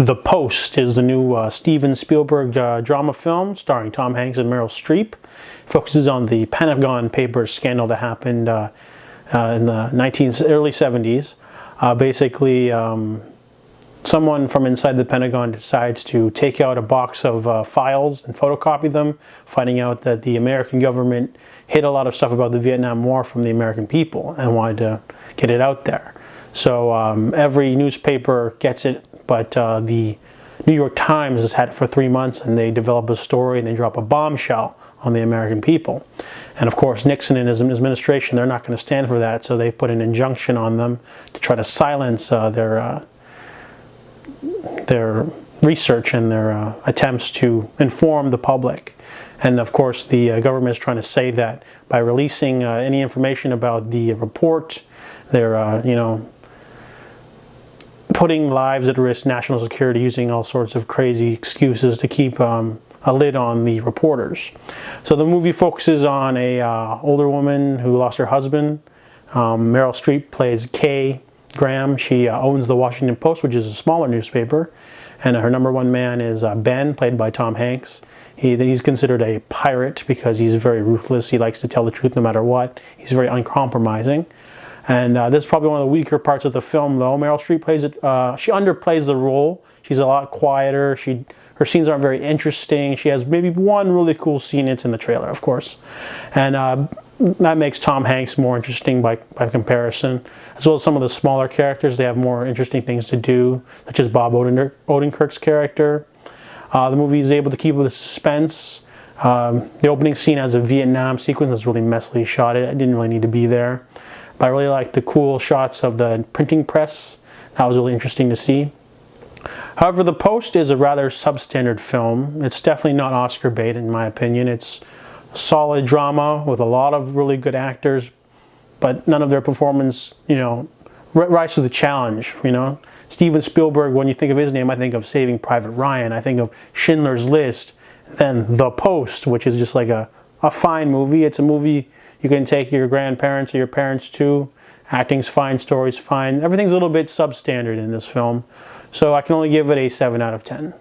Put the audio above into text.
The Post is the new Steven Spielberg drama film starring Tom Hanks and Meryl Streep. It focuses on the Pentagon Papers scandal that happened in the early 70s. Basically, someone from inside the Pentagon decides to take out a box of files and photocopy them, finding out that the American government hid a lot of stuff about the Vietnam War from the American people and wanted to get it out there. So every newspaper gets it, but the New York Times has had it for 3 months, and they develop a story and they drop a bombshell on the American people. And of course, Nixon and his administration, they're not going to stand for that, so they put an injunction on them to try to silence their research and their attempts to inform the public. And of course, the government is trying to say that by releasing any information about the report, they're, putting lives at risk, national security, using all sorts of crazy excuses to keep a lid on the reporters. So the movie focuses on a older woman who lost her husband. Meryl Streep plays Kay Graham. She owns the Washington Post, which is a smaller newspaper, and her number one man is Ben, played by Tom Hanks. He's considered a pirate because he's very ruthless. He likes to tell the truth no matter what. He's very uncompromising. And this is probably one of the weaker parts of the film, though. Meryl Streep plays it. She underplays the role. She's a lot quieter. Her scenes aren't very interesting. She has maybe one really cool scene. It's in the trailer, of course. And that makes Tom Hanks more interesting by comparison. As well as some of the smaller characters. They have more interesting things to do, such as Bob Odenkirk's character. The movie is able to keep with the suspense. The opening scene has a Vietnam sequence that's really messily shot. It didn't really need to be there. But I really liked the cool shots of the printing press. That was really interesting to see. However, The Post is a rather substandard film. It's definitely not Oscar bait, in my opinion. It's a solid drama with a lot of really good actors, but none of their performance, rise to the challenge, Steven Spielberg, when you think of his name, I think of Saving Private Ryan. I think of Schindler's List. Then The Post, which is just like a fine movie. It's a movie you can take your grandparents or your parents to. Acting's fine, story's fine. Everything's a little bit substandard in this film. So I can only give it a 7 out of 10.